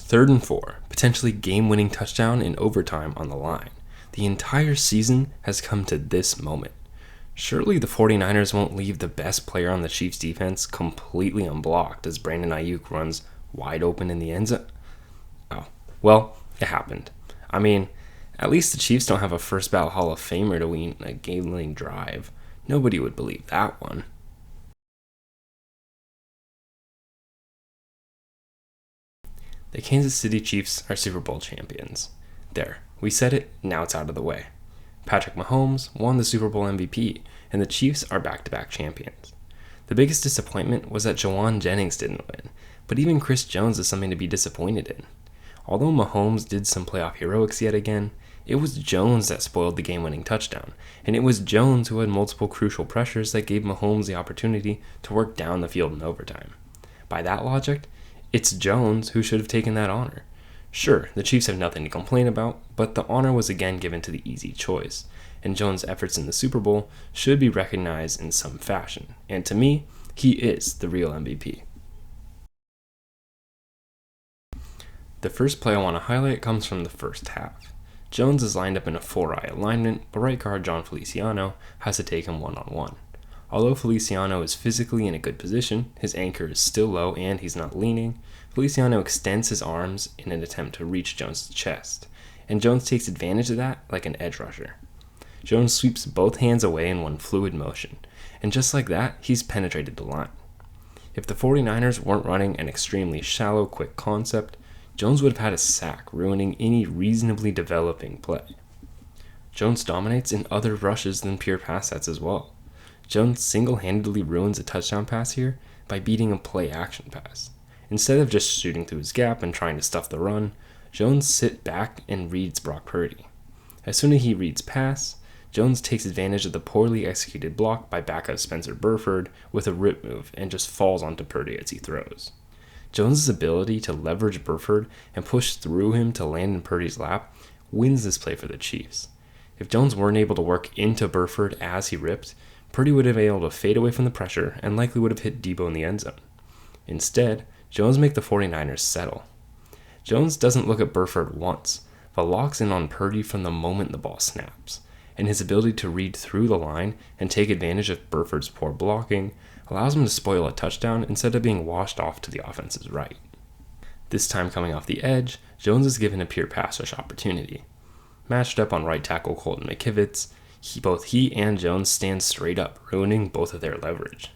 3rd and 4, potentially game-winning touchdown in overtime on the line. The entire season has come to this moment. Surely the 49ers won't leave the best player on the Chiefs defense completely unblocked as Brandon Ayuk runs wide open in the end zone? Oh, well, it happened. I mean, at least the Chiefs don't have a first ballot Hall of Famer to win a game-winning drive. Nobody would believe that one. The Kansas City Chiefs are Super Bowl champions. There, we said it, now it's out of the way. Patrick Mahomes won the Super Bowl MVP, and the Chiefs are back-to-back champions. The biggest disappointment was that Jauan Jennings didn't win, but even Chris Jones is something to be disappointed in. Although Mahomes did some playoff heroics yet again, it was Jones that spoiled the game-winning touchdown, and it was Jones who had multiple crucial pressures that gave Mahomes the opportunity to work down the field in overtime. By that logic, it's Jones who should have taken that honor. Sure, the Chiefs have nothing to complain about, but the honor was again given to the easy choice, and Jones' efforts in the Super Bowl should be recognized in some fashion, and to me, he is the real MVP. The first play I want to highlight comes from the first half. Jones is lined up in a 4-eye alignment, but right guard John Feliciano has to take him one-on-one. Although Feliciano is physically in a good position, his anchor is still low and he's not leaning, Feliciano extends his arms in an attempt to reach Jones' chest, and Jones takes advantage of that like an edge rusher. Jones sweeps both hands away in one fluid motion, and just like that, he's penetrated the line. If the 49ers weren't running an extremely shallow, quick concept, Jones would have had a sack, ruining any reasonably developing play. Jones dominates in other rushes than pure pass sets as well. Jones single-handedly ruins a touchdown pass here by beating a play-action pass. Instead of just shooting through his gap and trying to stuff the run, Jones sits back and reads Brock Purdy. As soon as he reads pass, Jones takes advantage of the poorly executed block by backup Spencer Burford with a rip move and just falls onto Purdy as he throws. Jones' ability to leverage Burford and push through him to land in Purdy's lap wins this play for the Chiefs. If Jones weren't able to work into Burford as he ripped, Purdy would have been able to fade away from the pressure and likely would have hit Debo in the end zone. Instead, Jones makes the 49ers settle. Jones doesn't look at Burford once, but locks in on Purdy from the moment the ball snaps, and his ability to read through the line and take advantage of Burford's poor blocking allows him to spoil a touchdown instead of being washed off to the offense's right. This time coming off the edge, Jones is given a pure pass rush opportunity. Matched up on right tackle Colton McKivitz, both he and Jones stand straight up, ruining both of their leverage.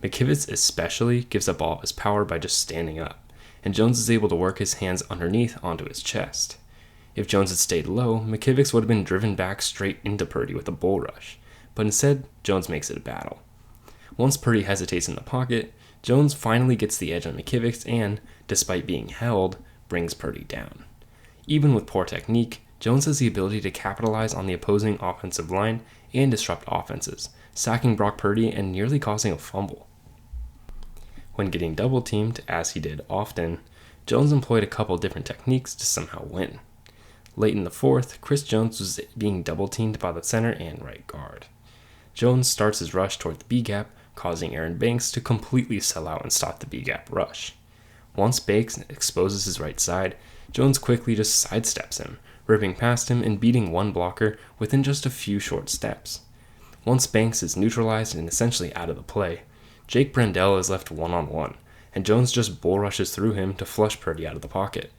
McKivitz especially gives up all of his power by just standing up, and Jones is able to work his hands underneath onto his chest. If Jones had stayed low, McKivitz would have been driven back straight into Purdy with a bull rush, but instead, Jones makes it a battle. Once Purdy hesitates in the pocket, Jones finally gets the edge on McKivitz and, despite being held, brings Purdy down. Even with poor technique, Jones has the ability to capitalize on the opposing offensive line and disrupt offenses, sacking Brock Purdy and nearly causing a fumble. When getting double-teamed, as he did often, Jones employed a couple different techniques to somehow win. Late in the fourth, Chris Jones was being double-teamed by the center and right guard. Jones starts his rush toward the B-gap, causing Aaron Banks to completely sell out and stop the B-gap rush. Once Banks exposes his right side, Jones quickly just sidesteps him, ripping past him and beating one blocker within just a few short steps. Once Banks is neutralized and essentially out of the play, Jake Brendel is left one-on-one, and Jones just bull rushes through him to flush Purdy out of the pocket.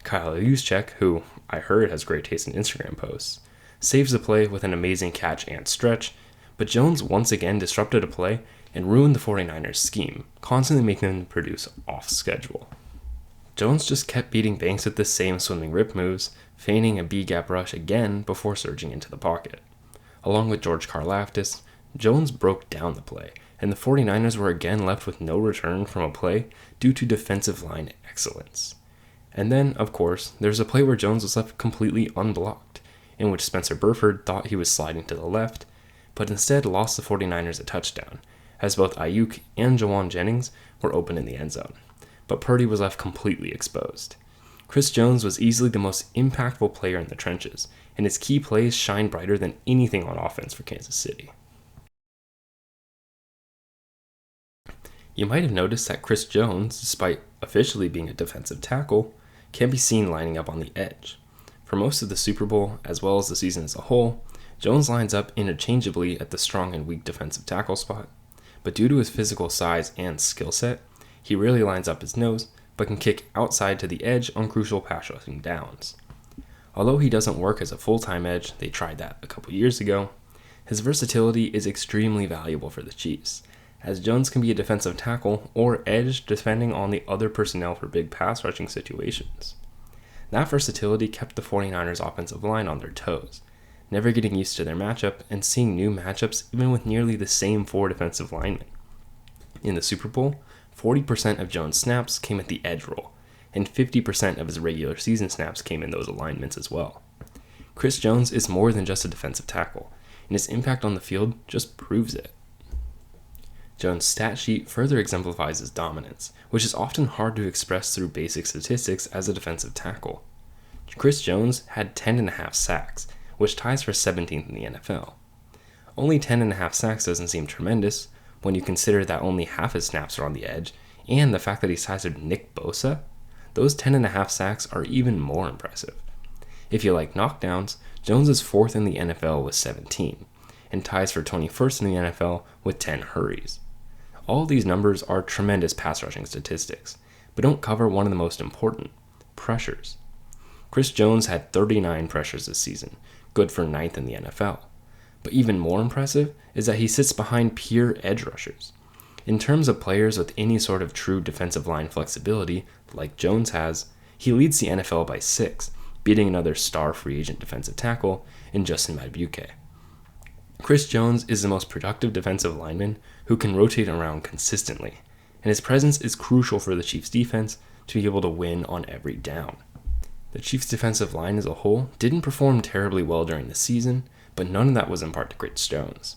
Kyle Juszczyk, who I heard has great taste in Instagram posts, saves the play with an amazing catch and stretch, but Jones once again disrupted a play and ruined the 49ers' scheme, constantly making them produce off schedule. Jones just kept beating Banks with the same swimming rip moves, feigning a B-gap rush again before surging into the pocket. Along with George Karlaftis, Jones broke down the play, and the 49ers were again left with no return from a play due to defensive line excellence. And then, of course, there's a play where Jones was left completely unblocked, in which Spencer Burford thought he was sliding to the left, but instead lost the 49ers a touchdown, as both Ayuk and Jauan Jennings were open in the end zone. But Purdy was left completely exposed. Chris Jones was easily the most impactful player in the trenches, and his key plays shine brighter than anything on offense for Kansas City. You might have noticed that Chris Jones, despite officially being a defensive tackle, can be seen lining up on the edge. For most of the Super Bowl, as well as the season as a whole, Jones lines up interchangeably at the strong and weak defensive tackle spot, but due to his physical size and skill set, he rarely lines up his nose, but can kick outside to the edge on crucial pass rushing downs. Although he doesn't work as a full-time edge, they tried that a couple years ago, his versatility is extremely valuable for the Chiefs, as Jones can be a defensive tackle or edge depending on the other personnel for big pass rushing situations. That versatility kept the 49ers offensive line on their toes, never getting used to their matchup and seeing new matchups even with nearly the same 4 defensive linemen. In the Super Bowl, 40% of Jones' snaps came at the edge role, and 50% of his regular season snaps came in those alignments as well. Chris Jones is more than just a defensive tackle, and his impact on the field just proves it. Jones' stat sheet further exemplifies his dominance, which is often hard to express through basic statistics as a defensive tackle. Chris Jones had 10.5 sacks, which ties for 17th in the NFL. Only 10.5 sacks doesn't seem tremendous when you consider that only half his snaps are on the edge, and the fact that he's tied to Nick Bosa. Those 10.5 sacks are even more impressive. If you like knockdowns, Jones is 4th in the NFL with 17, and ties for 21st in the NFL with 10 hurries. All these numbers are tremendous pass rushing statistics, but don't cover one of the most important, pressures. Chris Jones had 39 pressures this season, good for 9th in the NFL. But even more impressive is that he sits behind pure edge rushers. In terms of players with any sort of true defensive line flexibility, like Jones has, he leads the NFL by 6, beating another star free agent defensive tackle in Justin Madubuike. Chris Jones is the most productive defensive lineman who can rotate around consistently, and his presence is crucial for the Chiefs' defense to be able to win on every down. The Chiefs' defensive line as a whole didn't perform terribly well during the season, but none of that was in part to Chris Jones.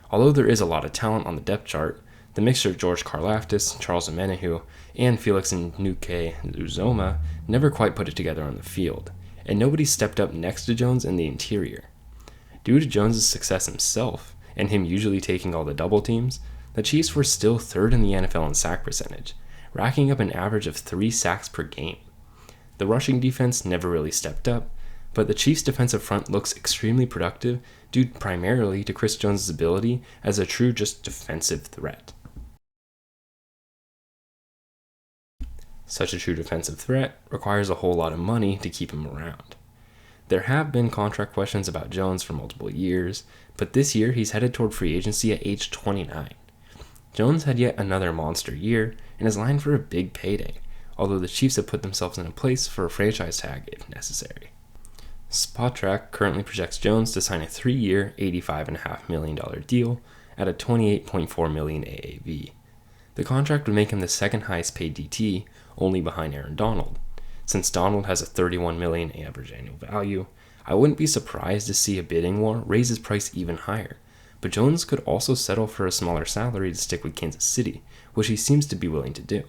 Although there is a lot of talent on the depth chart, the mixture of George Karlaftis, Charles Omenihu, and Felix Uzoma never quite put it together on the field, and nobody stepped up next to Jones in the interior. Due to Jones' success himself, and him usually taking all the double teams, the Chiefs were still 3rd in the NFL in sack percentage, racking up an average of 3 sacks per game. The rushing defense never really stepped up, but the Chiefs' defensive front looks extremely productive due primarily to Chris Jones' ability as a true just defensive threat. Such a true defensive threat requires a whole lot of money to keep him around. There have been contract questions about Jones for multiple years, but this year he's headed toward free agency at age 29. Jones had yet another monster year and is lined for a big payday, although the Chiefs have put themselves in a place for a franchise tag if necessary. Spotrac currently projects Jones to sign a 3-year, $85.5 million deal at a $28.4 million AAV. The contract would make him the second highest paid DT, only behind Aaron Donald. Since Donald has a $31 million average annual value, I wouldn't be surprised to see a bidding war raise his price even higher, but Jones could also settle for a smaller salary to stick with Kansas City, which he seems to be willing to do.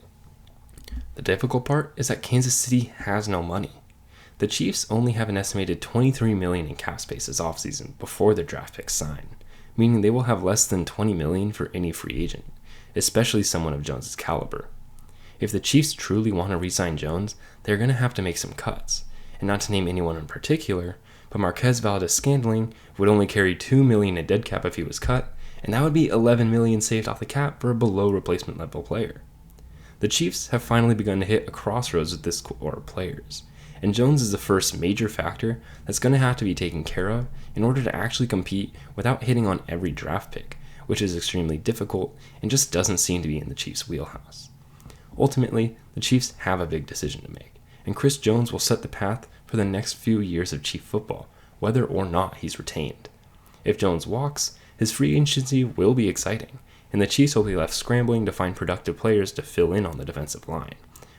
The difficult part is that Kansas City has no money. The Chiefs only have an estimated $23 million in cap space this offseason before their draft picks sign, meaning they will have less than $20 million for any free agent, especially someone of Jones' caliber. If the Chiefs truly want to re-sign Jones, they're going to have to make some cuts, and not to name anyone in particular, but Marquez Valdes-Scantling would only carry $2 million in dead cap if he was cut, and that would be $11 million saved off the cap for a below replacement level player. The Chiefs have finally begun to hit a crossroads with this core of players, and Jones is the first major factor that's going to have to be taken care of in order to actually compete without hitting on every draft pick, which is extremely difficult and just doesn't seem to be in the Chiefs' wheelhouse. Ultimately, the Chiefs have a big decision to make, and Chris Jones will set the path for the next few years of Chief football, whether or not he's retained. If Jones walks, his free agency will be exciting, and the Chiefs will be left scrambling to find productive players to fill in on the defensive line,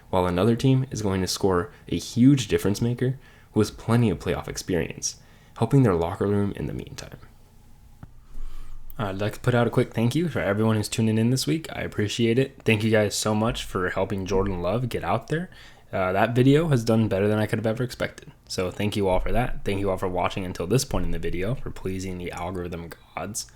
while another team is going to score a huge difference maker who has plenty of playoff experience, helping their locker room in the meantime. I'd like to put out a quick thank you for everyone who's tuning in this week. I appreciate it. Thank you guys so much for helping Jordan Love get out there. That video has done better than I could have ever expected. So thank you all for that. Thank you all for watching until this point in the video, for pleasing the algorithm gods.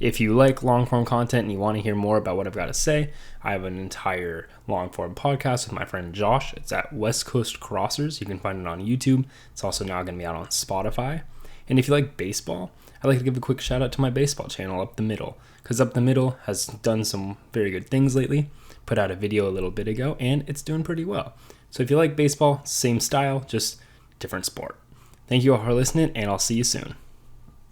If you like long-form content and you want to hear more about what I've got to say, I have an entire long-form podcast with my friend Josh. It's at West Coast Crossers. You can find it on YouTube. It's also now going to be out on Spotify. And if you like baseball, I'd like to give a quick shout out to my baseball channel, Up the Middle, because Up the Middle has done some very good things lately. Put out a video a little bit ago, and it's doing pretty well. So if you like baseball, same style, just different sport. Thank you all for listening, and I'll see you soon.